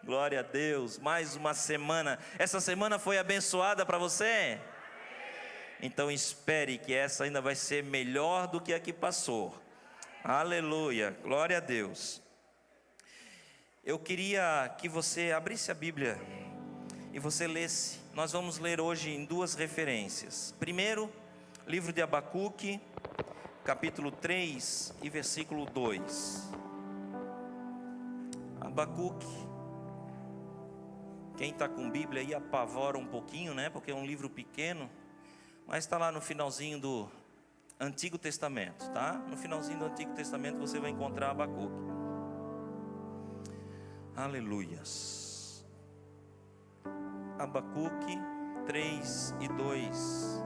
Glória a Deus, mais uma semana. Essa semana foi abençoada para você? Então espere que essa ainda vai ser melhor do que a que passou. Aleluia, glória a Deus. Eu queria que você abrisse a Bíblia e você lesse. Nós vamos ler hoje em duas referências. Primeiro, livro de Abacuque, capítulo 3 e versículo 2. Abacuque. Quem está com Bíblia aí apavora um pouquinho, né? Porque é um livro pequeno, mas está lá no finalzinho do Antigo Testamento, tá? No finalzinho do Antigo Testamento você vai encontrar Abacuque. Aleluias. Abacuque 3 e 2.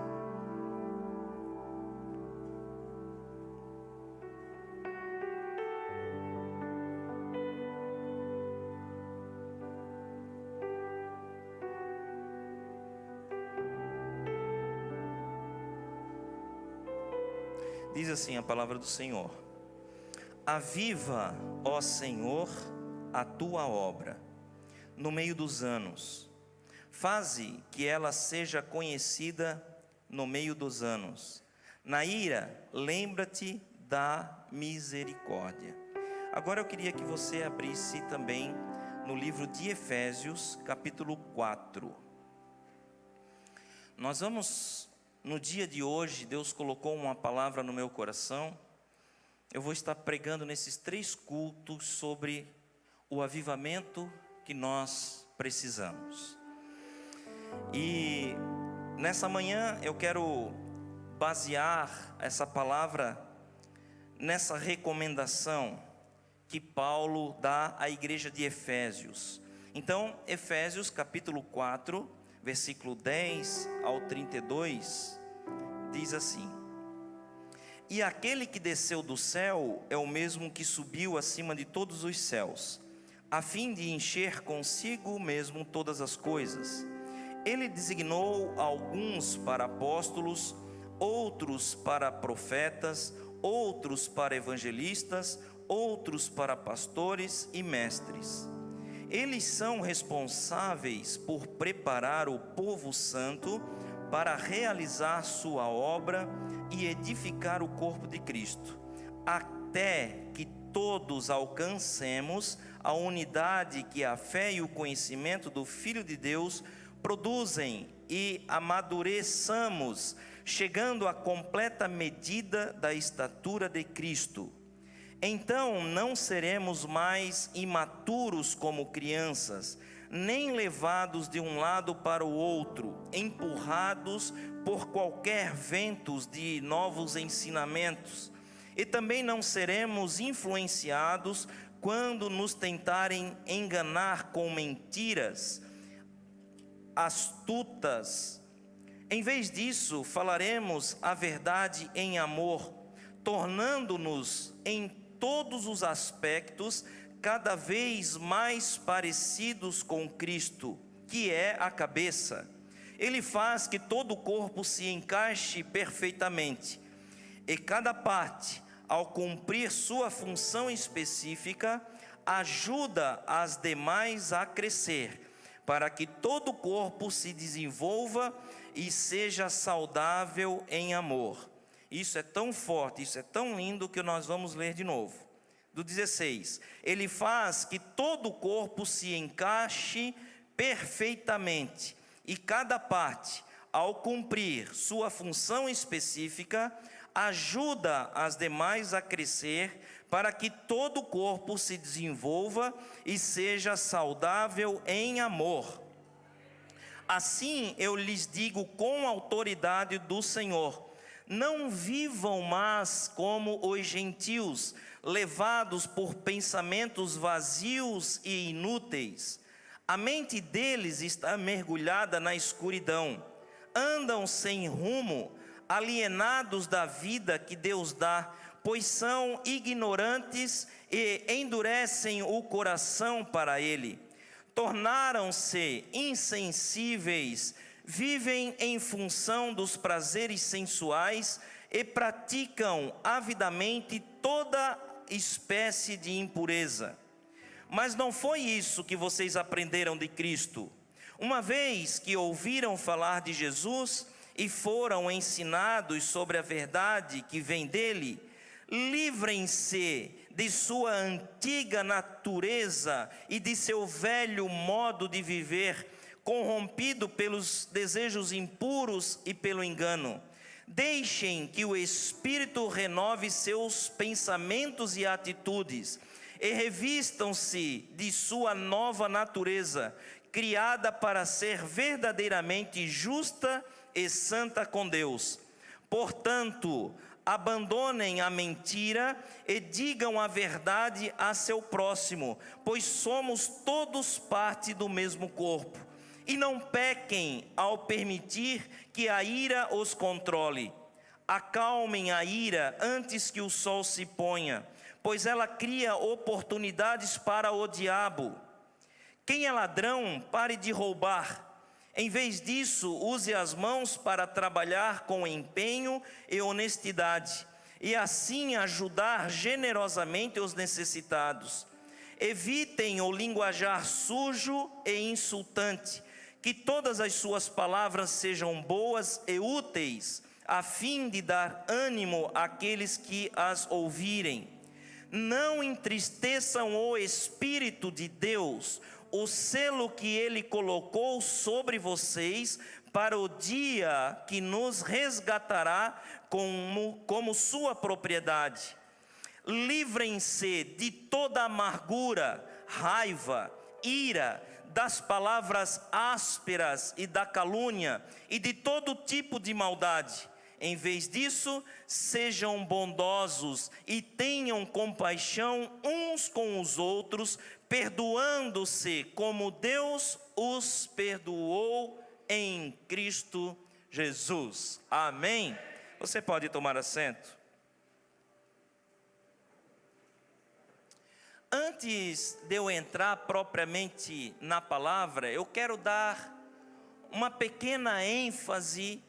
Diz assim a palavra do Senhor: aviva, ó Senhor, a tua obra no meio dos anos, faze que ela seja conhecida no meio dos anos. Na ira, lembra-te da misericórdia. Agora eu queria que você abrisse também no livro de Efésios, capítulo 4. Nós vamos, no dia de hoje, Deus colocou uma palavra no meu coração. Eu vou estar pregando nesses 3 cultos sobre o avivamento que nós precisamos. E nessa manhã eu quero basear essa palavra nessa recomendação que Paulo dá à igreja de Efésios. Então, Efésios capítulo 4, versículo 10 ao 32, diz assim: e aquele que desceu do céu é o mesmo que subiu acima de todos os céus, a fim de encher consigo mesmo todas as coisas. Ele designou alguns para apóstolos, outros para profetas, outros para evangelistas, outros para pastores e mestres. Eles são responsáveis por preparar o povo santo para realizar sua obra e edificar o corpo de Cristo, até que todos alcancemos a unidade que a fé e o conhecimento do Filho de Deus produzem e amadureçamos, chegando à completa medida da estatura de Cristo. Então não seremos mais imaturos como crianças, nem levados de um lado para o outro, empurrados por qualquer vento de novos ensinamentos. E também não seremos influenciados quando nos tentarem enganar com mentiras astutas. Em vez disso, falaremos a verdade em amor, tornando-nos em todos os aspectos cada vez mais parecidos com Cristo, que é a cabeça. Ele faz que todo o corpo se encaixe perfeitamente, e cada parte, ao cumprir sua função específica, ajuda as demais a crescer, para que todo o corpo se desenvolva e seja saudável em amor. Isso é tão forte, isso é tão lindo que nós vamos ler de novo. Do 16: ele faz que todo o corpo se encaixe perfeitamente, e cada parte, ao cumprir sua função específica, ajuda as demais a crescer, para que todo o corpo se desenvolva e seja saudável em amor. Assim eu lhes digo com autoridade do Senhor: não vivam mais como os gentios, levados por pensamentos vazios e inúteis. A mente deles está mergulhada na escuridão. Andam sem rumo, alienados da vida que Deus dá, pois são ignorantes e endurecem o coração para Ele. Tornaram-se insensíveis, vivem em função dos prazeres sensuais e praticam avidamente toda espécie de impureza. Mas não foi isso que vocês aprenderam de Cristo. Uma vez que ouviram falar de Jesus e foram ensinados sobre a verdade que vem dele, livrem-se de sua antiga natureza e de seu velho modo de viver, corrompido pelos desejos impuros e pelo engano. Deixem que o Espírito renove seus pensamentos e atitudes, e revistam-se de sua nova natureza, criada para ser verdadeiramente justa e santa com Deus. Portanto, abandonem a mentira e digam a verdade a seu próximo, pois somos todos parte do mesmo corpo. E não pequem ao permitir que a ira os controle. Acalmem a ira antes que o sol se ponha, pois ela cria oportunidades para o diabo. Quem é ladrão, pare de roubar. Em vez disso, use as mãos para trabalhar com empenho e honestidade, e assim ajudar generosamente os necessitados. Evitem o linguajar sujo e insultante, que todas as suas palavras sejam boas e úteis, a fim de dar ânimo àqueles que as ouvirem. Não entristeçam o Espírito de Deus, o selo que Ele colocou sobre vocês para o dia que nos resgatará como sua propriedade. Livrem-se de toda amargura, raiva, ira, das palavras ásperas e da calúnia e de todo tipo de maldade. Em vez disso, sejam bondosos e tenham compaixão uns com os outros, perdoando-se como Deus os perdoou em Cristo Jesus. Amém? Você pode tomar assento. Antes de eu entrar propriamente na palavra, eu quero dar uma pequena ênfase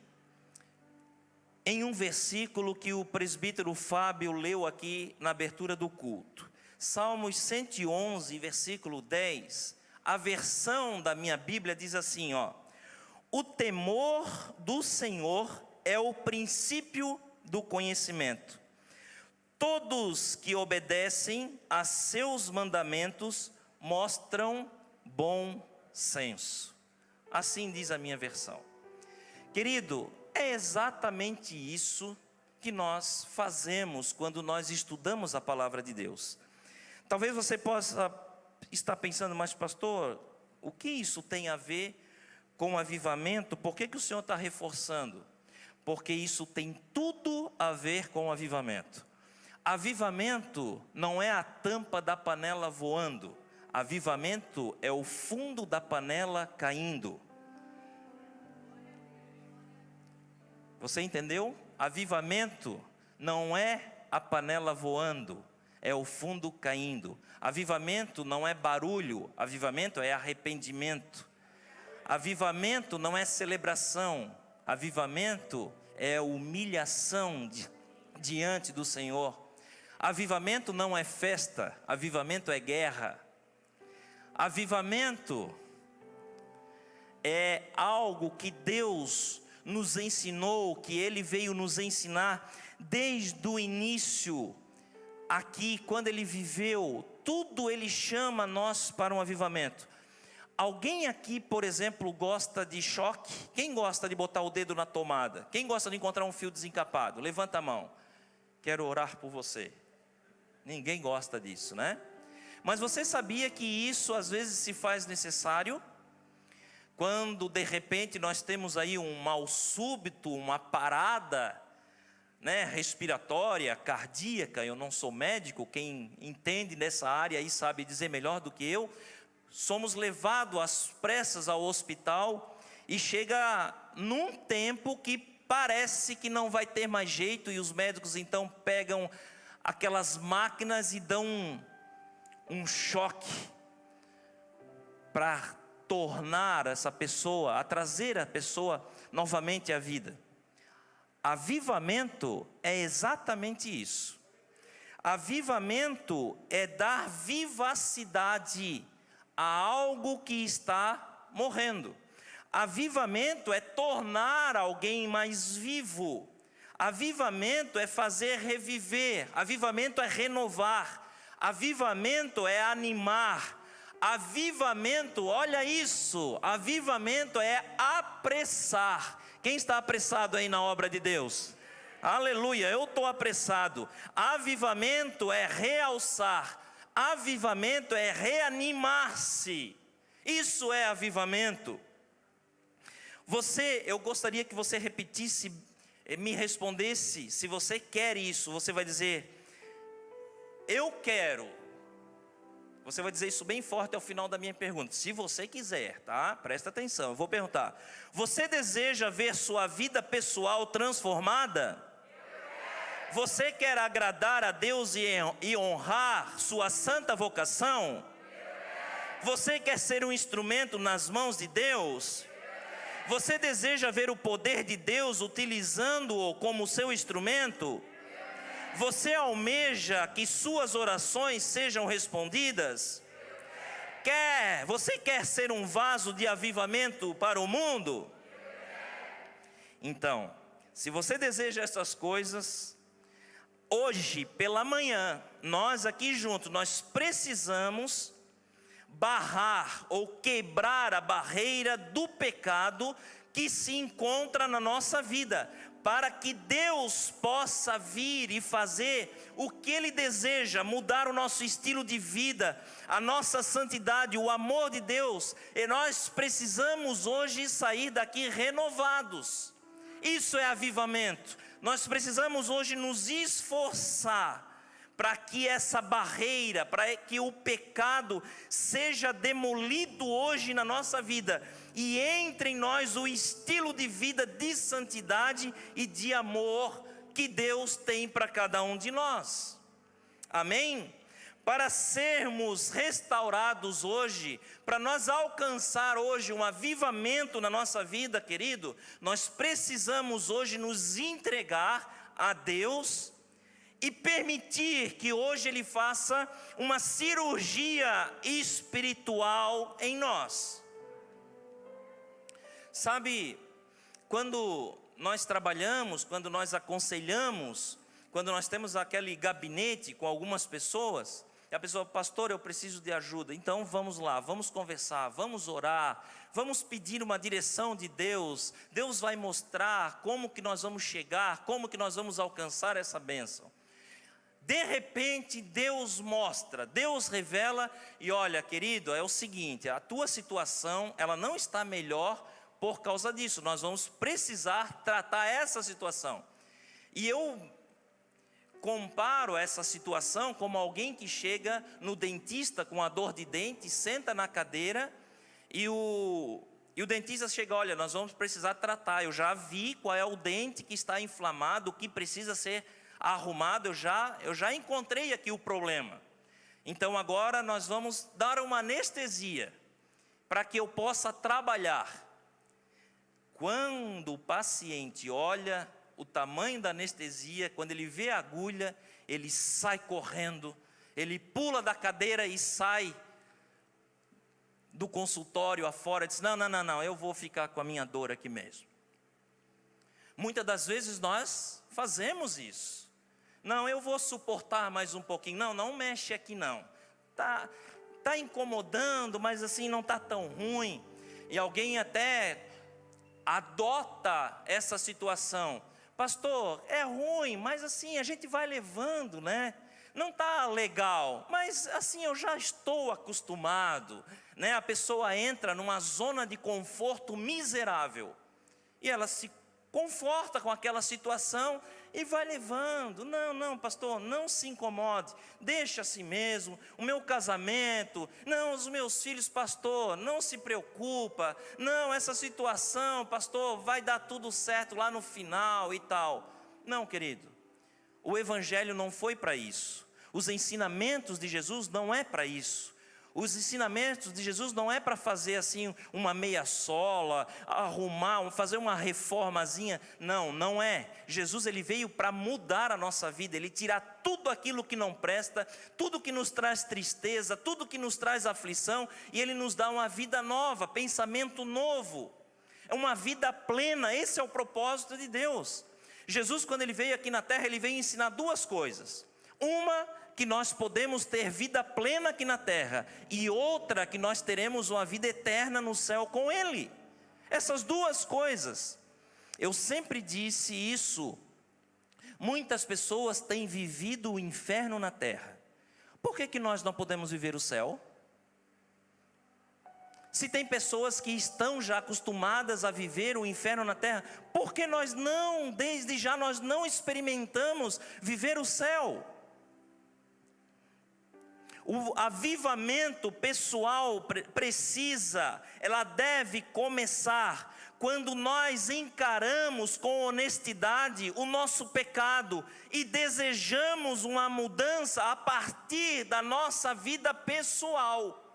em um versículo que o presbítero Fábio leu aqui na abertura do culto. Salmos 111, versículo 10. A versão da minha Bíblia diz assim, ó: o temor do Senhor é o princípio do conhecimento. Todos que obedecem a seus mandamentos mostram bom senso. Assim diz a minha versão. Querido, é exatamente isso que nós fazemos quando nós estudamos a palavra de Deus. Talvez você possa estar pensando, mas pastor, o que isso tem a ver com avivamento? Por que o Senhor está reforçando? Porque isso tem tudo a ver com avivamento. Avivamento não é a tampa da panela voando. Avivamento é o fundo da panela caindo. Você entendeu? Avivamento não é a panela voando, é o fundo caindo. Avivamento não é barulho, avivamento é arrependimento. Avivamento não é celebração, avivamento é humilhação diante do Senhor. Avivamento não é festa, avivamento é guerra. Avivamento é algo que Deus nos ensinou, que Ele veio nos ensinar desde o início, aqui, quando Ele viveu, tudo Ele chama nós para um avivamento. Alguém aqui, por exemplo, gosta de choque? Quem gosta de botar o dedo na tomada? Quem gosta de encontrar um fio desencapado? Levanta a mão. Quero orar por você. Ninguém gosta disso, né? Mas você sabia que isso às vezes se faz necessário? Quando de repente nós temos aí um mal súbito, uma parada, né, respiratória, cardíaca. Eu não sou médico, quem entende nessa área aí sabe dizer melhor do que eu. Somos levados às pressas ao hospital e chega num tempo que parece que não vai ter mais jeito, e os médicos então pegam aquelas máquinas e dão um choque para tornar essa pessoa, a trazer a pessoa novamente à vida. Avivamento é exatamente isso. Avivamento é dar vivacidade a algo que está morrendo. Avivamento é tornar alguém mais vivo. Avivamento é fazer reviver. Avivamento é renovar. Avivamento é animar. Avivamento, olha isso, avivamento é apressar. Quem está apressado aí na obra de Deus? Aleluia, eu estou apressado. Avivamento é realçar. Avivamento é reanimar-se. Isso é avivamento. Eu gostaria que você repetisse, me respondesse, se você quer isso, você vai dizer, eu quero. Você vai dizer isso bem forte ao final da minha pergunta, se você quiser, tá? Presta atenção, eu vou perguntar. Você deseja ver sua vida pessoal transformada? Você quer agradar a Deus e honrar sua santa vocação? Você quer ser um instrumento nas mãos de Deus? Você deseja ver o poder de Deus utilizando-o como seu instrumento? Você almeja que suas orações sejam respondidas? Você quer ser um vaso de avivamento para o mundo? Então, se você deseja essas coisas, hoje pela manhã, nós aqui juntos, nós precisamos barrar ou quebrar a barreira do pecado que se encontra na nossa vida, para que Deus possa vir e fazer o que Ele deseja, mudar o nosso estilo de vida, a nossa santidade, o amor de Deus. E nós precisamos hoje sair daqui renovados. Isso é avivamento. Nós precisamos hoje nos esforçar para que essa barreira, para que o pecado seja demolido hoje na nossa vida e entre em nós o estilo de vida de santidade e de amor que Deus tem para cada um de nós. Amém? Para sermos restaurados hoje, para nós alcançar hoje um avivamento na nossa vida, querido, nós precisamos hoje nos entregar a Deus e permitir que hoje Ele faça uma cirurgia espiritual em nós. Sabe, quando nós trabalhamos, quando nós aconselhamos, quando nós temos aquele gabinete com algumas pessoas, e a pessoa, pastor, eu preciso de ajuda. Então vamos lá, vamos conversar, vamos orar, vamos pedir uma direção de Deus. Deus vai mostrar como que nós vamos chegar, como que nós vamos alcançar essa bênção. De repente Deus mostra, Deus revela e olha, querido, é o seguinte, a tua situação, ela não está melhor por causa disso. Nós vamos precisar tratar essa situação. E eu comparo essa situação como alguém que chega no dentista com a dor de dente, senta na cadeira e o dentista chega, olha, nós vamos precisar tratar, eu já vi qual é o dente que está inflamado, o que precisa ser arrumado, eu já encontrei aqui o problema. Então agora nós vamos dar uma anestesia para que eu possa trabalhar. Quando o paciente olha o tamanho da anestesia, quando ele vê a agulha, ele sai correndo, ele pula da cadeira e sai do consultório afora, diz, não, eu vou ficar com a minha dor aqui mesmo. Muitas das vezes nós fazemos isso. Não, eu vou suportar mais um pouquinho, não mexe aqui não, tá incomodando, mas assim não está tão ruim, e alguém até adota essa situação, pastor, é ruim, mas assim a gente vai levando, né? Não está legal, mas assim eu já estou acostumado, né? A pessoa entra numa zona de conforto miserável, e ela se conforta com aquela situação e vai levando. Não, pastor, não se incomode, deixa assim mesmo, o meu casamento, não, os meus filhos, pastor, não se preocupa, não, essa situação, pastor, vai dar tudo certo lá no final e tal. Não, querido, o evangelho não foi para isso, os ensinamentos de Jesus não é para isso. Os ensinamentos de Jesus não é para fazer assim uma meia sola, arrumar, fazer uma reformazinha. Não, não é. Jesus ele veio para mudar a nossa vida, ele tirar tudo aquilo que não presta, tudo que nos traz tristeza, tudo que nos traz aflição, e ele nos dá uma vida nova, pensamento novo. É uma vida plena, esse é o propósito de Deus. Jesus, quando ele veio aqui na terra, ele veio ensinar duas coisas. Uma, que nós podemos ter vida plena aqui na terra, e outra, que nós teremos uma vida eterna no céu com Ele. Essas duas coisas. Eu sempre disse isso. Muitas pessoas têm vivido o inferno na terra. Por que nós não podemos viver o céu? Se tem pessoas que estão já acostumadas a viver o inferno na terra, por que nós não, desde já, nós não experimentamos viver o céu? O avivamento pessoal ela deve começar quando nós encaramos com honestidade o nosso pecado e desejamos uma mudança a partir da nossa vida pessoal.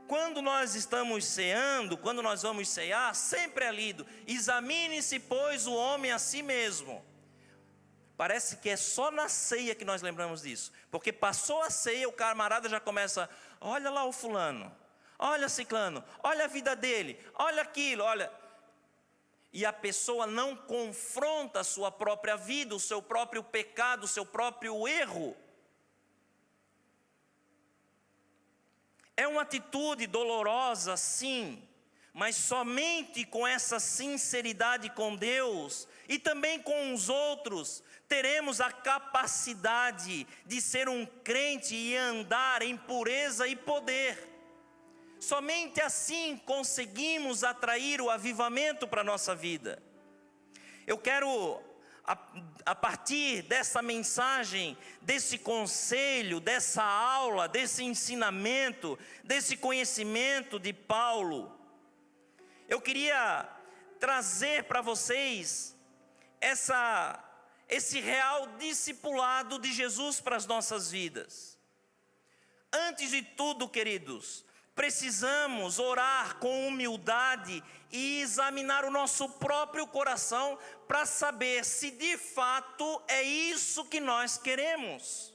Quando nós estamos ceando, quando nós vamos cear, sempre é lido: examine-se, pois, o homem a si mesmo. Parece que é só na ceia que nós lembramos disso. Porque passou a ceia, o camarada já começa: olha lá o fulano, olha ciclano, olha a vida dele, olha aquilo, olha. E a pessoa não confronta a sua própria vida, o seu próprio pecado, o seu próprio erro. É uma atitude dolorosa, sim, mas somente com essa sinceridade com Deus e também com os outros, teremos a capacidade de ser um crente e andar em pureza e poder. Somente assim conseguimos atrair o avivamento para a nossa vida. Eu quero, a partir dessa mensagem, desse conselho, dessa aula, desse ensinamento, desse conhecimento de Paulo, eu queria trazer para vocês esse real discipulado de Jesus para as nossas vidas. Antes de tudo, queridos, precisamos orar com humildade e examinar o nosso próprio coração para saber se de fato é isso que nós queremos.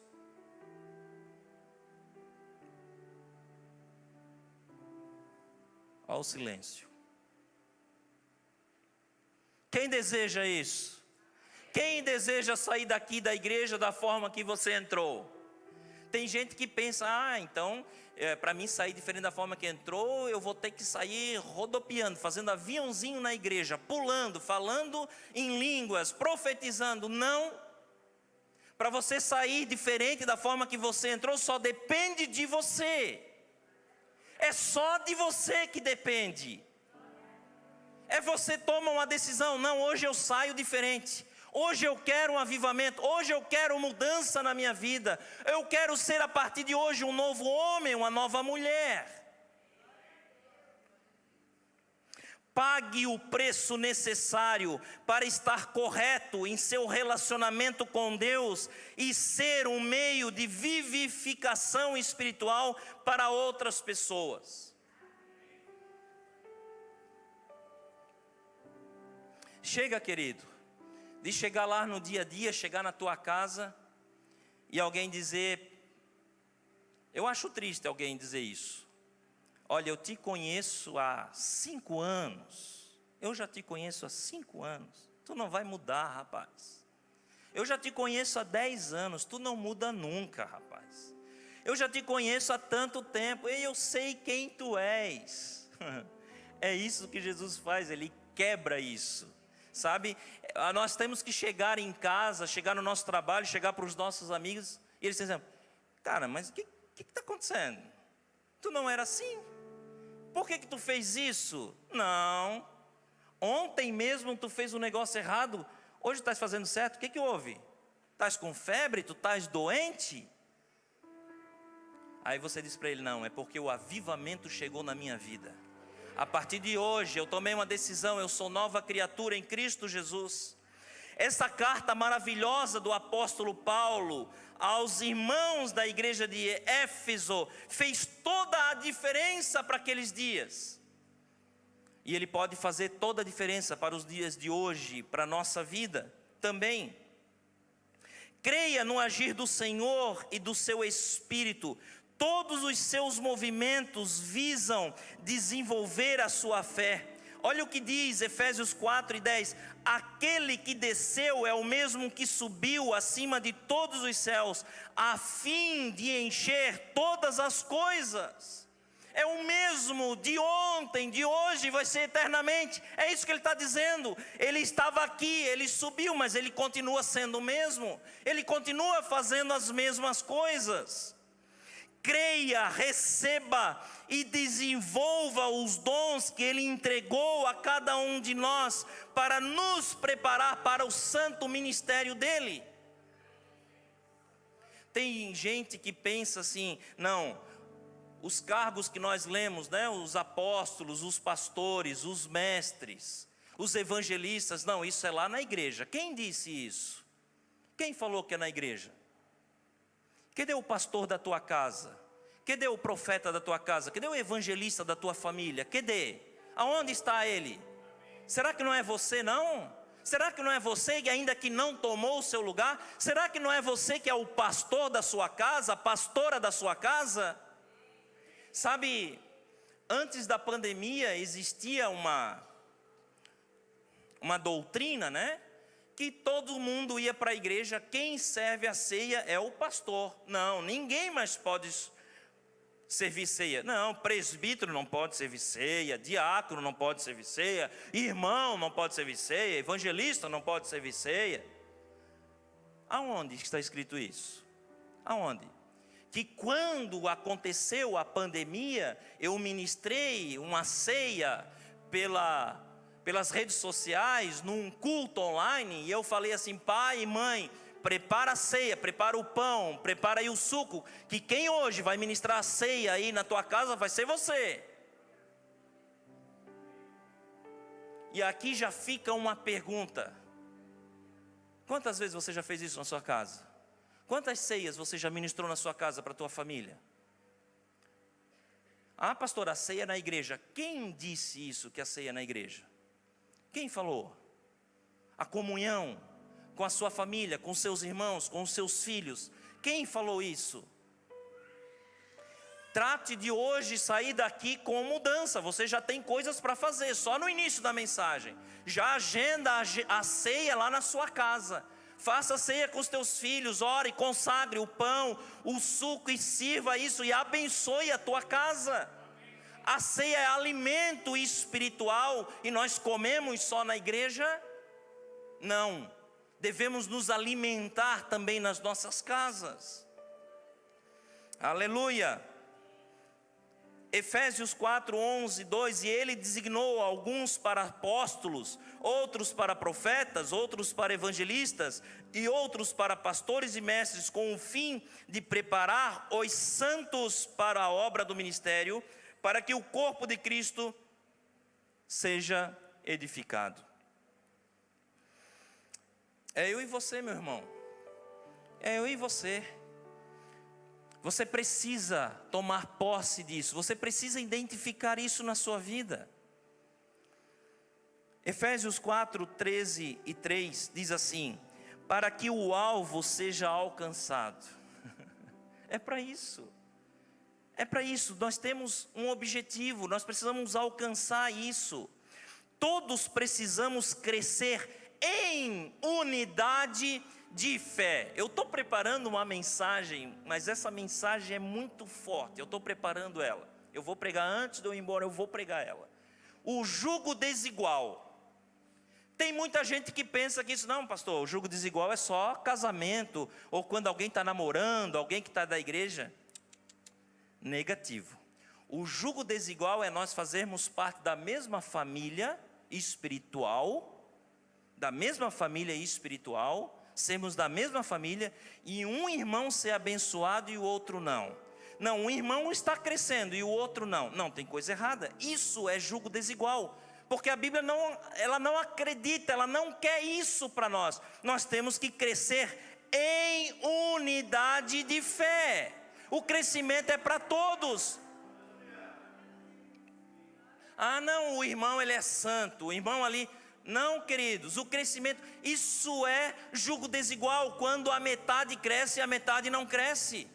Olha o silêncio. Quem deseja isso? Quem deseja sair daqui da igreja da forma que você entrou? Tem gente que pensa: então, para mim sair diferente da forma que entrou, eu vou ter que sair rodopiando, fazendo aviãozinho na igreja, pulando, falando em línguas, profetizando. Não. Para você sair diferente da forma que você entrou, só depende de você. É só de você que depende. É você toma uma decisão: não, hoje eu saio diferente. Hoje eu quero um avivamento, hoje eu quero mudança na minha vida. Eu quero ser a partir de hoje um novo homem, uma nova mulher. Pague o preço necessário para estar correto em seu relacionamento com Deus e ser um meio de vivificação espiritual para outras pessoas. Chega, querido, de chegar lá no dia a dia, chegar na tua casa e alguém dizer, eu acho triste alguém dizer isso: olha, eu te conheço há 5 anos, eu já te conheço há 5 anos, tu não vai mudar, rapaz. Eu já te conheço há 10 anos, tu não muda nunca, rapaz. Eu já te conheço há tanto tempo, e eu sei quem tu és. É isso que Jesus faz, Ele quebra isso. Sabe, nós temos que chegar em casa, chegar no nosso trabalho, chegar para os nossos amigos, e eles dizem: cara, mas o que está acontecendo? Tu não era assim? Por que tu fez isso? Não, ontem mesmo tu fez um negócio errado, hoje estás fazendo certo. O que houve? Estás com febre? Tu estás doente? Aí você diz para ele: não, é porque o avivamento chegou na minha vida. A partir de hoje eu tomei uma decisão, eu sou nova criatura em Cristo Jesus. Essa carta maravilhosa do apóstolo Paulo aos irmãos da igreja de Éfeso fez toda a diferença para aqueles dias. E ele pode fazer toda a diferença para os dias de hoje, para a nossa vida também. Creia no agir do Senhor e do seu Espírito. Todos os seus movimentos visam desenvolver a sua fé. Olha o que diz Efésios 4:10. Aquele que desceu é o mesmo que subiu acima de todos os céus, a fim de encher todas as coisas. É o mesmo de ontem, de hoje, vai ser eternamente. É isso que ele está dizendo. Ele estava aqui, ele subiu, mas ele continua sendo o mesmo. Ele continua fazendo as mesmas coisas. Creia, receba e desenvolva os dons que Ele entregou a cada um de nós para nos preparar para o santo ministério dEle. Tem gente que pensa assim, não, os cargos que nós lemos, né, os apóstolos, os pastores, os mestres, os evangelistas, não, isso é lá na igreja. Quem disse isso? Quem falou que é na igreja? Cadê o pastor da tua casa? Cadê o profeta da tua casa? Cadê o evangelista da tua família? Cadê? Aonde está ele? Será que não é você não? Será que não é você que ainda que não tomou o seu lugar? Será que não é você que é o pastor da sua casa, a pastora da sua casa? Sabe, antes da pandemia existia uma doutrina, né? Que todo mundo ia para a igreja, quem serve a ceia é o pastor. Não, ninguém mais pode servir ceia. Não, presbítero não pode servir ceia, diácono não pode servir ceia, irmão não pode servir ceia, evangelista não pode servir ceia. Aonde está escrito isso? Aonde? Que quando aconteceu a pandemia, eu ministrei uma ceia pelas redes sociais, num culto online, e eu falei assim: pai e mãe, prepara a ceia, prepara o pão, prepara aí o suco, que quem hoje vai ministrar a ceia aí na tua casa vai ser você. E aqui já fica uma pergunta: quantas vezes você já fez isso na sua casa? Quantas ceias você já ministrou na sua casa para a tua família? Ah, pastor, a ceia é na igreja. Quem disse isso, que a ceia é na igreja? Quem falou? A comunhão com a sua família, com seus irmãos, com os seus filhos. Quem falou isso? Trate de hoje sair daqui com mudança. Você já tem coisas para fazer, só no início da mensagem. Já agenda a ceia lá na sua casa. Faça ceia com os teus filhos, ore, consagre o pão, o suco e sirva isso e abençoe a tua casa. A ceia é alimento espiritual e nós comemos só na igreja? Não, devemos nos alimentar também nas nossas casas. Aleluia. Efésios 4:11-2, e ele designou alguns para apóstolos, outros para profetas, outros para evangelistas e outros para pastores e mestres, com o fim de preparar os santos para a obra do ministério, para que o corpo de Cristo seja edificado. É eu e você, meu irmão. É eu e você. Você precisa tomar posse disso. Você precisa identificar isso na sua vida. Efésios 4:13-3 diz assim: para que o alvo seja alcançado. É para isso. É para isso. Nós temos um objetivo. Nós precisamos alcançar isso. Todos precisamos crescer em unidade de fé. Eu estou preparando uma mensagem, mas essa mensagem é muito forte. Eu estou preparando ela. Eu vou pregar antes de eu ir embora, eu vou pregar ela. O jugo desigual. Tem muita gente que pensa que isso, não, pastor, o jugo desigual é só casamento, ou quando alguém está namorando, alguém que está da igreja. Negativo. O jugo desigual é nós fazermos parte da mesma família espiritual, sermos da mesma família, e um irmão ser abençoado e o outro não. Não, um irmão está crescendo e o outro não. Não, tem coisa errada. Isso é jugo desigual. porque a Bíblia ela não acredita, ela não quer isso para nós. Nós temos que crescer em unidade de fé. O crescimento é para todos. Ah, não, o irmão ele é santo, o irmão ali... Não, queridos, o crescimento, isso é jugo desigual, quando a metade cresce e a metade não cresce.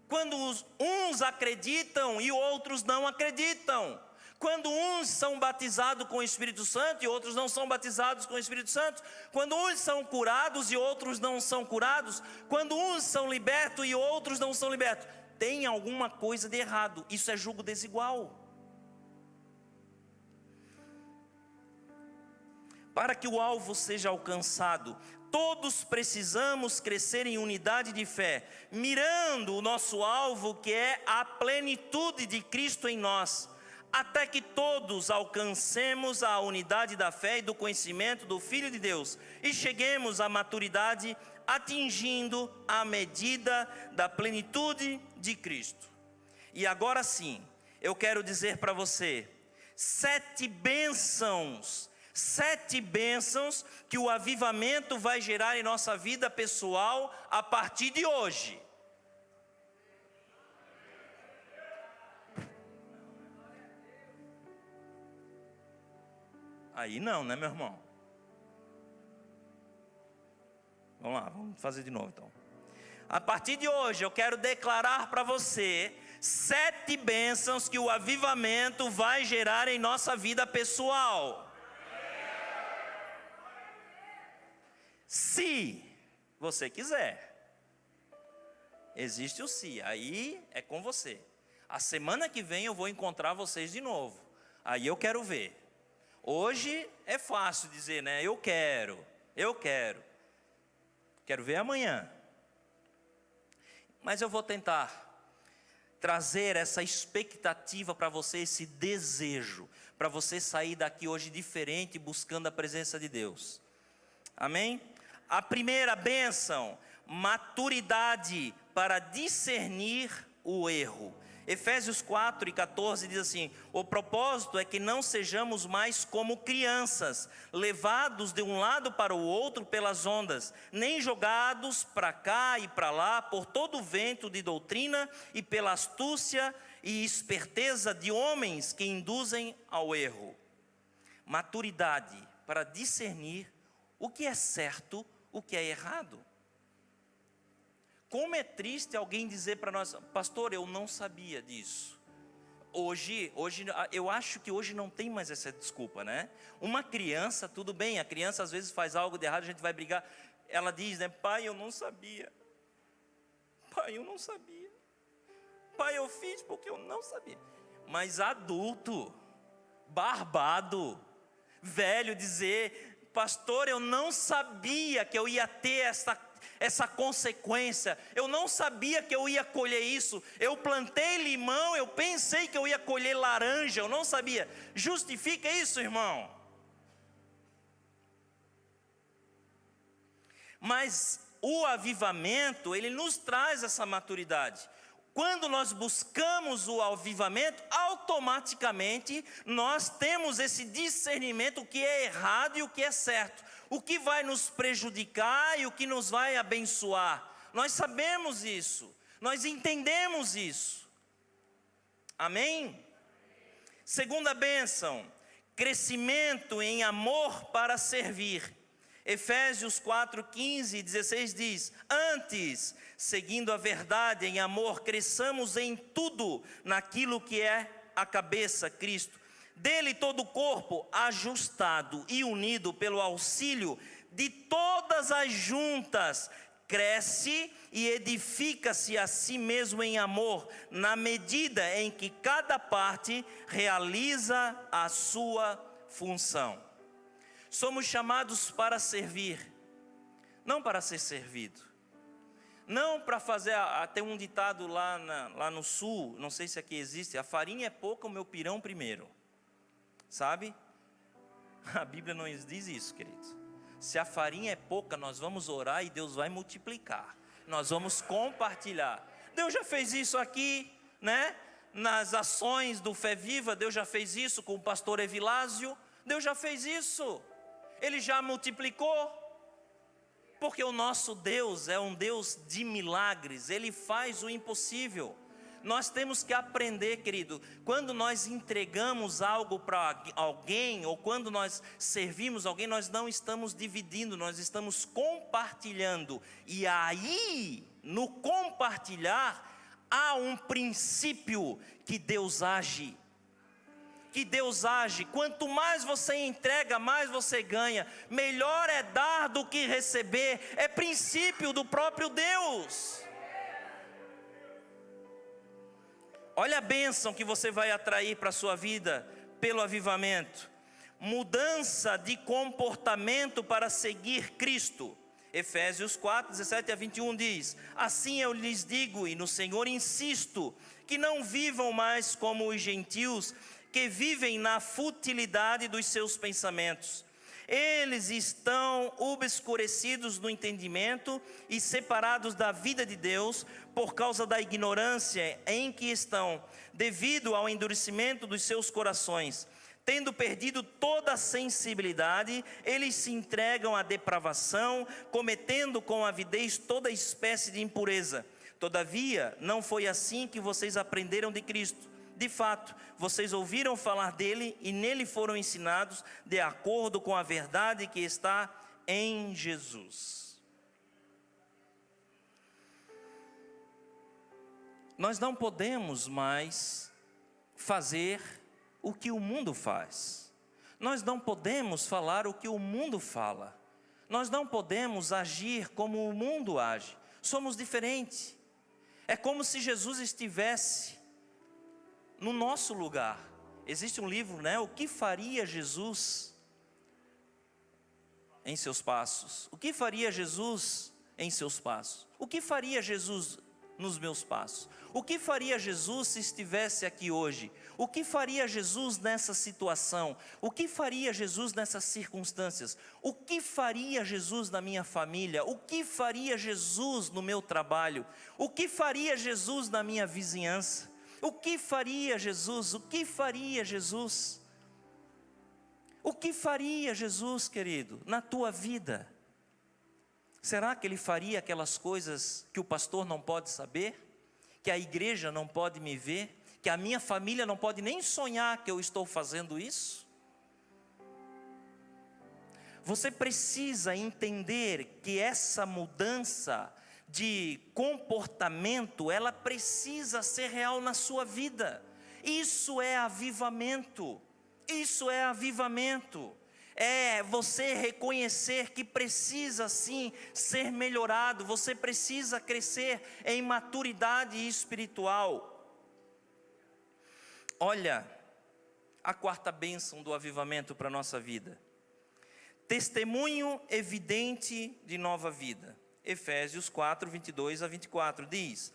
Quando uns acreditam e outros não acreditam. Quando uns são batizados com o Espírito Santo e outros não são batizados com o Espírito Santo. Quando uns são curados e outros não são curados. Quando uns são libertos e outros não são libertos. Tem alguma coisa de errado, isso é jugo desigual. Para que o alvo seja alcançado, todos precisamos crescer em unidade de fé, mirando o nosso alvo, que é a plenitude de Cristo em nós, até que todos alcancemos a unidade da fé e do conhecimento do Filho de Deus, e cheguemos à maturidade, atingindo a medida da plenitude de Cristo. E agora sim, eu quero dizer para você, 7 bênçãos que o avivamento vai gerar em nossa vida pessoal a partir de hoje. Aí não, né, meu irmão? Vamos lá, vamos fazer de novo então. A partir de hoje eu quero declarar para você 7 bênçãos que o avivamento vai gerar em nossa vida pessoal. Se você quiser. Existe o se, aí é com você. A semana que vem eu vou encontrar vocês de novo. Aí eu quero ver. Hoje é fácil dizer, né? Eu quero. Quero ver amanhã. Mas eu vou tentar trazer essa expectativa para você, esse desejo, para você sair daqui hoje diferente, buscando a presença de Deus. Amém? A primeira bênção, maturidade para discernir o erro. Efésios 4:14 diz assim: o propósito é que não sejamos mais como crianças, levados de um lado para o outro pelas ondas, nem jogados para cá e para lá por todo o vento de doutrina e pela astúcia e esperteza de homens que induzem ao erro. Maturidade para discernir o que é certo, o que é errado. Como é triste alguém dizer para nós: pastor, eu não sabia disso. Hoje, eu acho que hoje não tem mais essa desculpa, né? Uma criança, tudo bem, a criança às vezes faz algo de errado, a gente vai brigar. Ela diz, né? Pai, eu não sabia. Pai, eu não sabia. Pai, eu fiz porque eu não sabia. Mas adulto, barbado, velho dizer: pastor, eu não sabia que eu ia ter essa consequência, eu não sabia que eu ia colher isso, eu plantei limão, eu pensei que eu ia colher laranja, eu não sabia. Justifica isso, irmão? Mas o avivamento, ele nos traz essa maturidade. Quando nós buscamos o avivamento, automaticamente nós temos esse discernimento, o que é errado e o que é certo, o que vai nos prejudicar e o que nos vai abençoar. Nós sabemos isso, nós entendemos isso. Amém? Segunda bênção, crescimento em amor para servir. Efésios 4:15 e 16 diz: antes, seguindo a verdade em amor, cresçamos em tudo naquilo que é a cabeça, Cristo. Dele todo o corpo, ajustado e unido pelo auxílio de todas as juntas, cresce e edifica-se a si mesmo em amor, na medida em que cada parte realiza a sua função. Somos chamados para servir, não para ser servido. Não para fazer, tem um ditado lá no sul, não sei se aqui existe: a farinha é pouca, o meu pirão primeiro. Sabe? A Bíblia não diz isso, queridos. Se a farinha é pouca, nós vamos orar e Deus vai multiplicar. Nós vamos compartilhar. Deus já fez isso aqui, né? nas ações do Fé Viva. Deus já fez isso com o pastor Evilásio. Deus já fez isso. Ele já multiplicou. Porque o nosso Deus é um Deus de milagres. Ele faz o impossível. Nós temos que aprender, querido, quando nós entregamos algo para alguém, ou quando nós servimos alguém, nós não estamos dividindo, nós estamos compartilhando. E aí, no compartilhar, há um princípio que Deus age. Que Deus age. Quanto mais você entrega, mais você ganha. Melhor é dar do que receber. É princípio do próprio Deus. Olha a bênção que você vai atrair para a sua vida pelo avivamento. Mudança de comportamento para seguir Cristo. Efésios 4, 17 a 21 diz: assim eu lhes digo e no Senhor insisto, que não vivam mais como os gentios, que vivem na futilidade dos seus pensamentos. Eles estão obscurecidos no entendimento e separados da vida de Deus por causa da ignorância em que estão, devido ao endurecimento dos seus corações. Tendo perdido toda a sensibilidade, eles se entregam à depravação, cometendo com avidez toda espécie de impureza. Todavia, não foi assim que vocês aprenderam de Cristo. De fato, vocês ouviram falar dele e nele foram ensinados de acordo com a verdade que está em Jesus. Nós não podemos mais fazer o que o mundo faz. Nós não podemos falar o que o mundo fala. Nós não podemos agir como o mundo age. Somos diferentes. É como se Jesus estivesse no nosso lugar. Existe um livro, né? O que faria Jesus em seus passos? O que faria Jesus em seus passos? O que faria Jesus nos meus passos? O que faria Jesus se estivesse aqui hoje? O que faria Jesus nessa situação? O que faria Jesus nessas circunstâncias? O que faria Jesus na minha família? O que faria Jesus no meu trabalho? O que faria Jesus na minha vizinhança? O que faria Jesus? O que faria Jesus? O que faria Jesus, querido, na tua vida? Será que Ele faria aquelas coisas que o pastor não pode saber? Que a igreja não pode me ver? Que a minha família não pode nem sonhar que eu estou fazendo isso? Você precisa entender que essa mudança de comportamento, ela precisa ser real na sua vida. Isso é avivamento. Isso é avivamento. É você reconhecer que precisa sim ser melhorado. Você precisa crescer em maturidade espiritual. Olha, a quarta bênção do avivamento para a nossa vida. Testemunho evidente de nova vida. Efésios 4, 22 a 24 diz: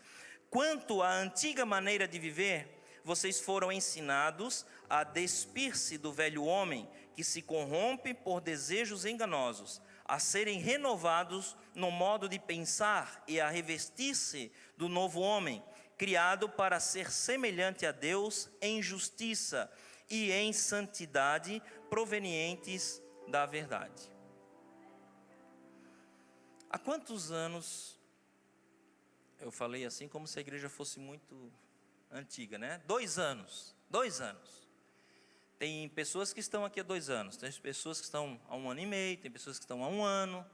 quanto à antiga maneira de viver, vocês foram ensinados a despir-se do velho homem, que se corrompe por desejos enganosos, a serem renovados no modo de pensar e a revestir-se do novo homem, criado para ser semelhante a Deus em justiça e em santidade, provenientes da verdade. Há quantos anos, eu falei assim como se a igreja fosse muito antiga, né? 2 anos. Tem pessoas que estão aqui há 2 anos, tem pessoas que estão há 1 ano e meio, tem pessoas que estão há 1 ano,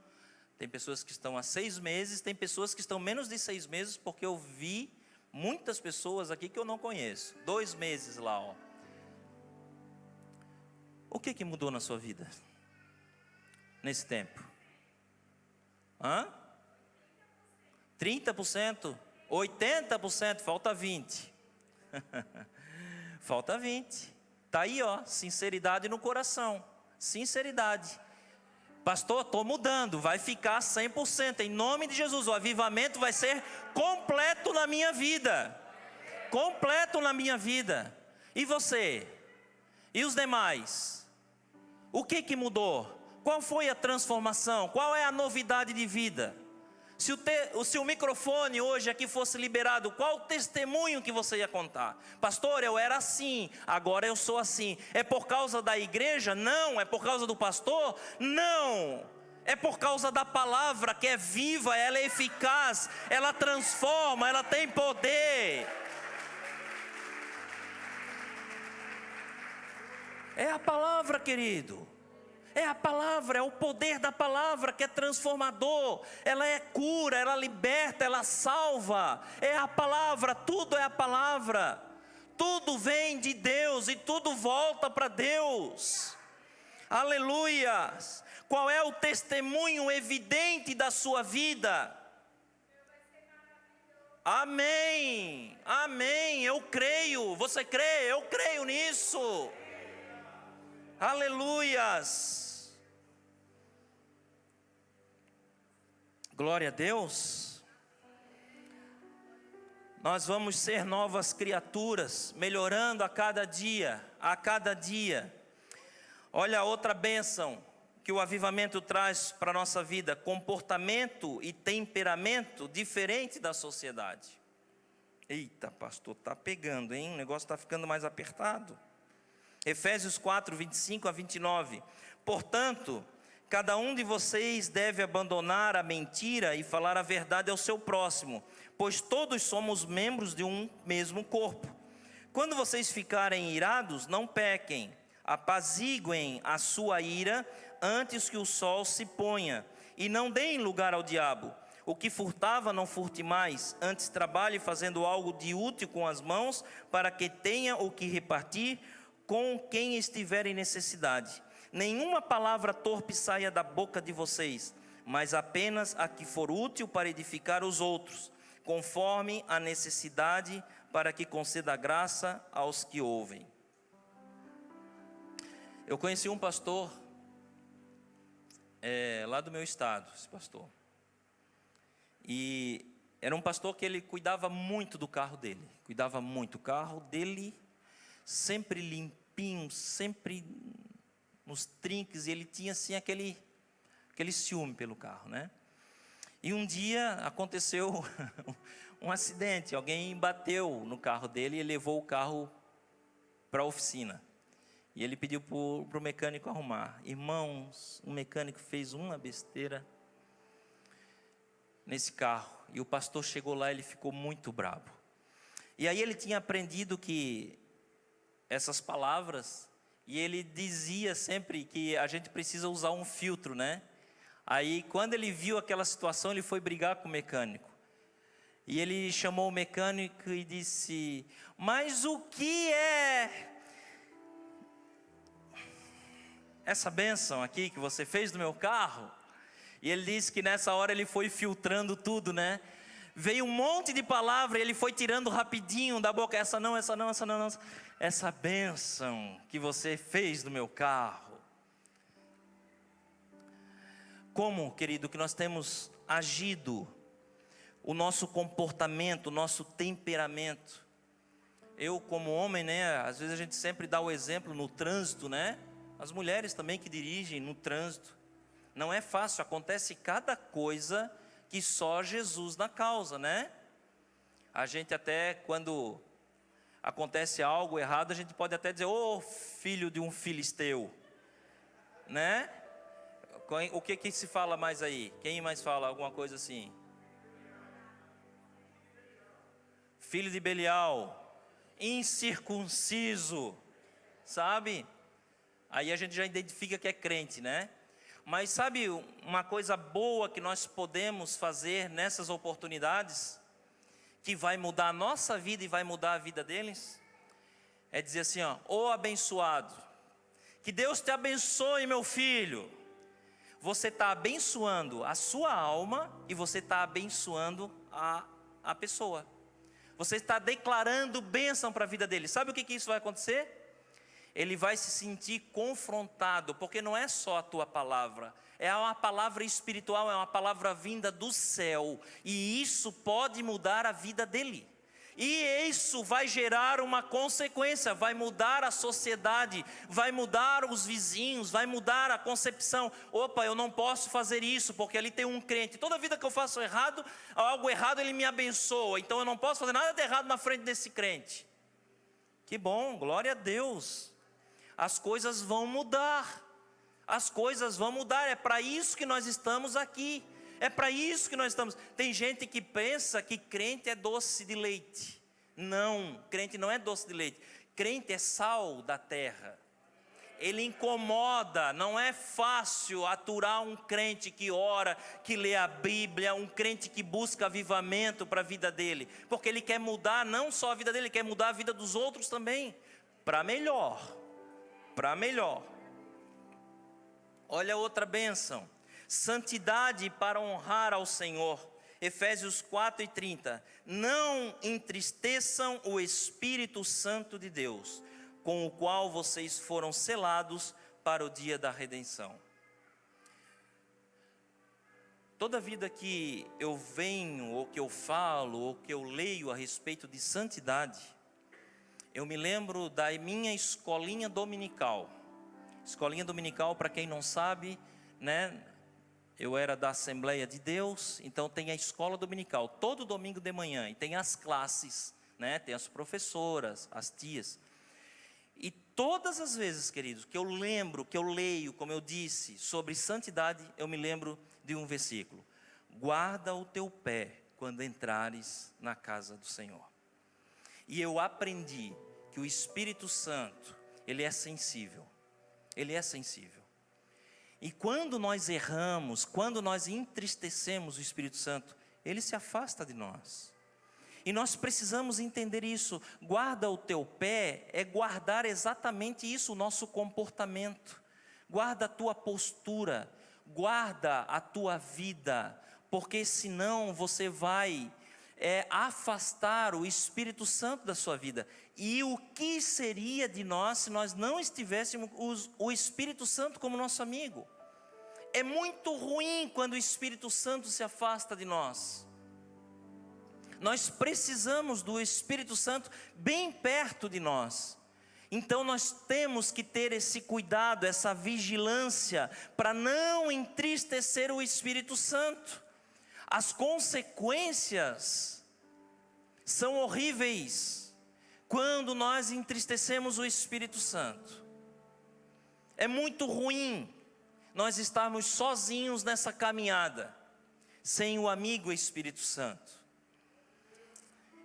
tem pessoas que estão há 6 meses, tem pessoas que estão menos de 6 meses, porque eu vi muitas pessoas aqui que eu não conheço. 2 meses lá, ó. O que mudou na sua vida nesse tempo? 30%? 80%? Falta 20%. Falta 20%. Está aí, ó, sinceridade no coração. Sinceridade. Pastor, estou mudando, vai ficar 100%. Em nome de Jesus, o avivamento vai ser completo na minha vida. Completo na minha vida. E você? E os demais? O que mudou? Qual foi a transformação? Qual é a novidade de vida? Se o microfone hoje aqui fosse liberado, qual o testemunho que você ia contar? Pastor, eu era assim, agora eu sou assim. É por causa da igreja? Não. É por causa do pastor? Não. É por causa da palavra que é viva, ela é eficaz, ela transforma, ela tem poder. É a palavra, querido. É a palavra, é o poder da palavra que é transformador. Ela é cura, ela liberta, ela salva. É a palavra, tudo é a palavra. Tudo vem de Deus e tudo volta para Deus. Aleluia! Qual é o testemunho evidente da sua vida? Amém, amém, eu creio. Você crê? Eu creio nisso. Aleluias. Glória a Deus. Nós vamos ser novas criaturas, melhorando a cada dia, a cada dia. Olha a outra bênção que o avivamento traz para a nossa vida: comportamento e temperamento diferente da sociedade. Eita, pastor, está pegando, hein? O negócio está ficando mais apertado. Efésios 4, 25 a 29. Portanto, cada um de vocês deve abandonar a mentira e falar a verdade ao seu próximo, pois todos somos membros de um mesmo corpo. Quando vocês ficarem irados, não pequem, apaziguem a sua ira antes que o sol se ponha, e não deem lugar ao diabo. O que furtava, não furte mais, antes trabalhe fazendo algo de útil com as mãos, para que tenha o que repartir com quem estiver em necessidade. Nenhuma palavra torpe saia da boca de vocês, mas apenas a que for útil para edificar os outros, conforme a necessidade, para que conceda graça aos que ouvem. Eu conheci um pastor, lá do meu estado, esse pastor. E era um pastor que ele cuidava muito do carro dele. Cuidava muito. O carro dele sempre limpinho, sempre nos trinques. E ele tinha assim aquele ciúme pelo carro, né? E um dia aconteceu um acidente. Alguém bateu no carro dele e levou o carro para a oficina. E ele pediu para o mecânico arrumar. Irmãos, o mecânico fez uma besteira nesse carro. E o pastor chegou lá e ele ficou muito bravo. E aí ele tinha aprendido que essas palavras, e ele dizia sempre que a gente precisa usar um filtro, né? Aí quando ele viu aquela situação, ele foi brigar com o mecânico. E ele chamou o mecânico e disse: mas o que é essa bênção aqui que você fez no meu carro? E ele disse que nessa hora ele foi filtrando tudo, né? Veio um monte de palavra e ele foi tirando rapidinho da boca. Essa não, essa não, essa não, não. Essa bênção que você fez no meu carro. Como, querido, que nós temos agido, o nosso comportamento, o nosso temperamento. Eu como homem, né, às vezes a gente sempre dá o exemplo no trânsito, né? As mulheres também que dirigem no trânsito. Não é fácil, acontece cada coisa que só Jesus na causa, né? A gente até, quando acontece algo errado, a gente pode até dizer: ô filho de um filisteu, né? O que se fala mais aí? Quem mais fala alguma coisa assim? Filho de Belial, incircunciso, sabe? Aí a gente já identifica que é crente, né? Mas sabe uma coisa boa que nós podemos fazer nessas oportunidades, que vai mudar a nossa vida e vai mudar a vida deles? É dizer assim, ó: ô abençoado, que Deus te abençoe, meu filho. Você está abençoando a sua alma e você está abençoando a pessoa. Você está declarando bênção para a vida dele. Sabe o que isso vai acontecer? Ele vai se sentir confrontado, porque não é só a tua palavra, é uma palavra espiritual, é uma palavra vinda do céu, e isso pode mudar a vida dele. E isso vai gerar uma consequência, vai mudar a sociedade, vai mudar os vizinhos, vai mudar a concepção. Opa, eu não posso fazer isso, porque ali tem um crente. Toda vida que eu faço errado, algo errado, ele me abençoa. Então eu não posso fazer nada de errado na frente desse crente. Que bom, glória a Deus. As coisas vão mudar. As coisas vão mudar, é para isso que nós estamos aqui. É para isso que nós estamos. Tem gente que pensa que crente é doce de leite. Não, crente não é doce de leite. Crente é sal da terra. Ele incomoda, não é fácil aturar um crente que ora, que lê a Bíblia, um crente que busca avivamento para a vida dele. Porque ele quer mudar não só a vida dele, ele quer mudar a vida dos outros também. Para melhor. Para melhor. Olha outra bênção. Santidade para honrar ao Senhor. Efésios 4:30. Não entristeçam o Espírito Santo de Deus, com o qual vocês foram selados para o dia da redenção. Toda vida que eu venho, ou que eu falo, ou que eu leio a respeito de santidade, eu me lembro da minha escolinha dominical. Escolinha dominical, para quem não sabe, né? Eu era da Assembleia de Deus, então tem a escola dominical, todo domingo de manhã, e tem as classes, né? Tem as professoras, as tias. E todas as vezes, queridos, que eu lembro, que eu leio, como eu disse, sobre santidade, eu me lembro de um versículo. Guarda o teu pé quando entrares na casa do Senhor. E eu aprendi que o Espírito Santo, ele é sensível. Ele é sensível. E quando nós erramos, quando nós entristecemos o Espírito Santo, ele se afasta de nós. E nós precisamos entender isso. Guarda o teu pé é guardar exatamente isso, o nosso comportamento. Guarda a tua postura, guarda a tua vida, porque senão você vai afastar o Espírito Santo da sua vida. E o que seria de nós se nós não estivéssemos o Espírito Santo como nosso amigo? É muito ruim quando o Espírito Santo se afasta de nós. Nós precisamos do Espírito Santo bem perto de nós. Então nós temos que ter esse cuidado, essa vigilância, para não entristecer o Espírito Santo. As consequências são horríveis quando nós entristecemos o Espírito Santo. É muito ruim nós estarmos sozinhos nessa caminhada, sem o amigo Espírito Santo.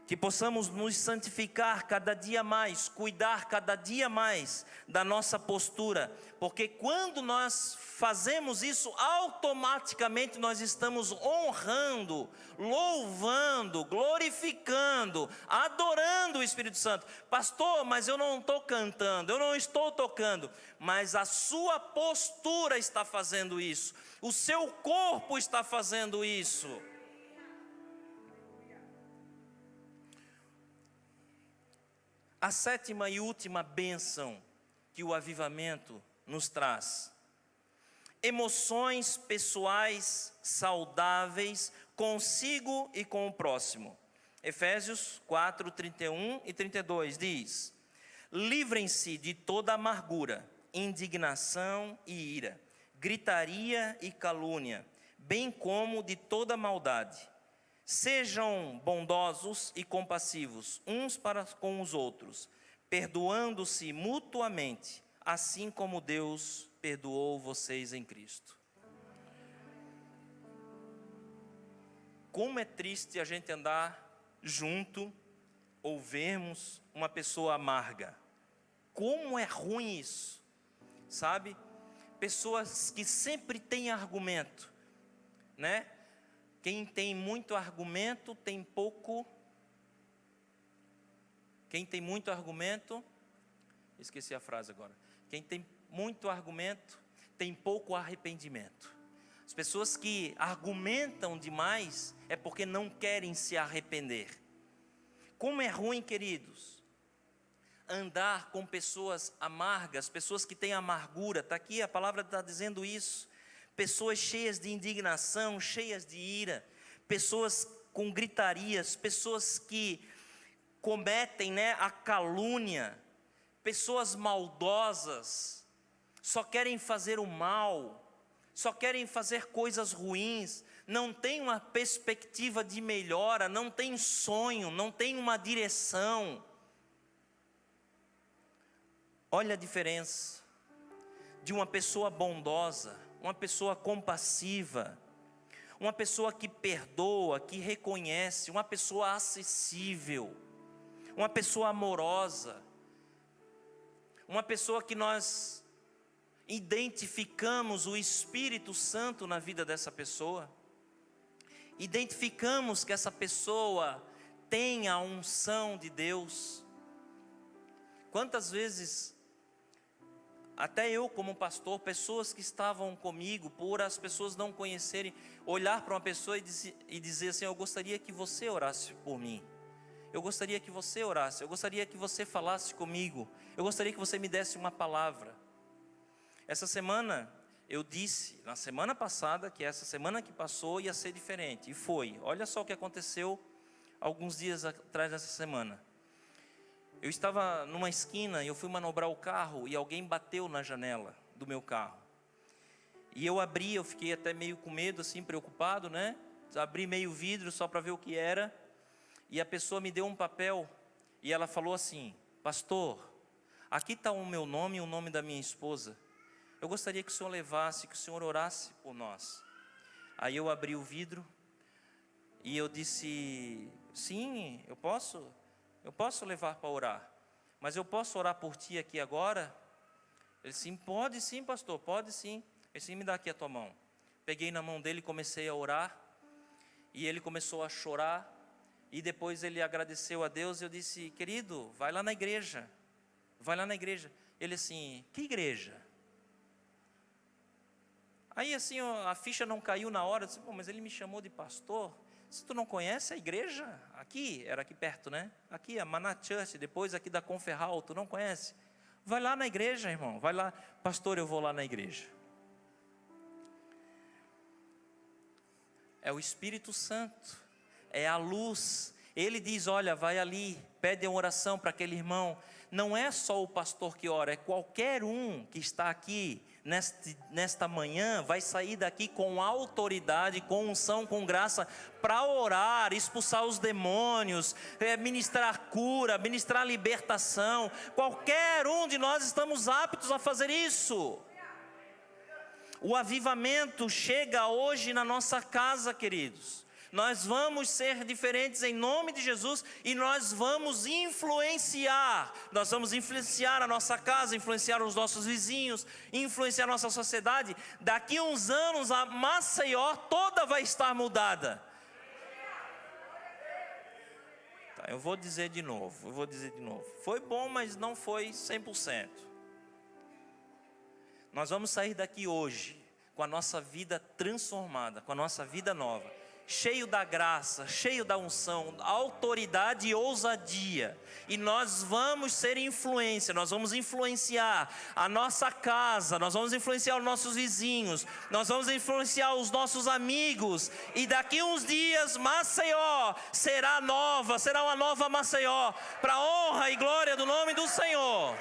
Que possamos nos santificar cada dia mais, cuidar cada dia mais da nossa postura, porque quando nós fazemos isso, automaticamente nós estamos honrando, louvando, glorificando, adorando o Espírito Santo. Pastor, mas eu não estou cantando, eu não estou tocando, mas a sua postura está fazendo isso, o seu corpo está fazendo isso. A sétima e última bênção que o avivamento nos traz: emoções pessoais saudáveis consigo e com o próximo. Efésios 4, 31 e 32 diz: livrem-se de toda amargura, indignação e ira, gritaria e calúnia, bem como de toda maldade. Sejam bondosos e compassivos uns para com os outros, perdoando-se mutuamente, assim como Deus perdoou vocês em Cristo. Como é triste a gente andar junto ou vermos uma pessoa amarga. Como é ruim isso, sabe? Pessoas que sempre têm argumento, né? Quem tem muito argumento tem pouco. Quem tem muito argumento, esqueci a frase agora. Quem tem muito argumento tem pouco arrependimento. As pessoas que argumentam demais é porque não querem se arrepender. Como é ruim, queridos, andar com pessoas amargas, pessoas que têm amargura. Está aqui, a palavra está dizendo isso. Pessoas cheias de indignação, cheias de ira, pessoas com gritarias, pessoas que cometem, a calúnia, pessoas maldosas, só querem fazer o mal, só querem fazer coisas ruins, não tem uma perspectiva de melhora, não tem sonho, não tem uma direção. Olha a diferença de uma pessoa bondosa, uma pessoa compassiva, uma pessoa que perdoa, que reconhece, uma pessoa acessível, uma pessoa amorosa, uma pessoa que nós identificamos o Espírito Santo na vida dessa pessoa, identificamos que essa pessoa tem a unção de Deus. Quantas vezes, até eu como pastor, pessoas que estavam comigo, por as pessoas não conhecerem, olhar para uma pessoa e dizer assim: eu gostaria que você orasse por mim, eu gostaria que você orasse, eu gostaria que você falasse comigo, eu gostaria que você me desse uma palavra. Essa semana, eu disse, na semana passada, que essa semana que passou ia ser diferente, e foi. Olha só o que aconteceu alguns dias atrás dessa semana. Eu estava numa esquina e eu fui manobrar o carro e alguém bateu na janela do meu carro. E eu abri, eu fiquei até meio com medo, assim, preocupado, Abri meio vidro só para ver o que era. E a pessoa me deu um papel e ela falou assim: pastor, aqui está o meu nome e o nome da minha esposa. Eu gostaria que o senhor levasse, que o senhor orasse por nós. Aí eu abri o vidro e eu disse: sim, eu posso levar para orar, mas eu posso orar por ti aqui agora? Ele disse: pode sim, pastor, pode sim. Ele disse: me dá aqui a tua mão. Peguei na mão dele e comecei a orar, e ele começou a chorar, e depois ele agradeceu a Deus. Eu disse: querido, vai lá na igreja, vai lá na igreja. Ele assim: que igreja? Aí assim, a ficha não caiu na hora. Eu disse: pô, mas ele me chamou de pastor. Se tu não conhece a igreja, aqui, era aqui perto, Aqui, a Maná Church, depois aqui da Conferral, tu não conhece? Vai lá na igreja, irmão, vai lá. Pastor, eu vou lá na igreja. É o Espírito Santo, é a luz. Ele diz: olha, vai ali, pede uma oração para aquele irmão. Não é só o pastor que ora, é qualquer um que está aqui nesta manhã, vai sair daqui com autoridade, com unção, com graça, para orar, expulsar os demônios, ministrar cura, ministrar libertação. Qualquer um de nós estamos aptos a fazer isso. O avivamento chega hoje na nossa casa, queridos. Nós vamos ser diferentes em nome de Jesus, e nós vamos influenciar. Nós vamos influenciar a nossa casa, influenciar os nossos vizinhos, influenciar a nossa sociedade. Daqui a uns anos a Maceió toda vai estar mudada. Tá, eu vou dizer de novo. Foi bom, mas não foi 100%. Nós vamos sair daqui hoje com a nossa vida transformada, com a nossa vida nova, cheio da graça, cheio da unção, autoridade e ousadia. E nós vamos ser influência, nós vamos influenciar a nossa casa, nós vamos influenciar os nossos vizinhos, nós vamos influenciar os nossos amigos. E daqui uns dias Maceió será nova, será uma nova Maceió, para a honra e glória do nome do Senhor.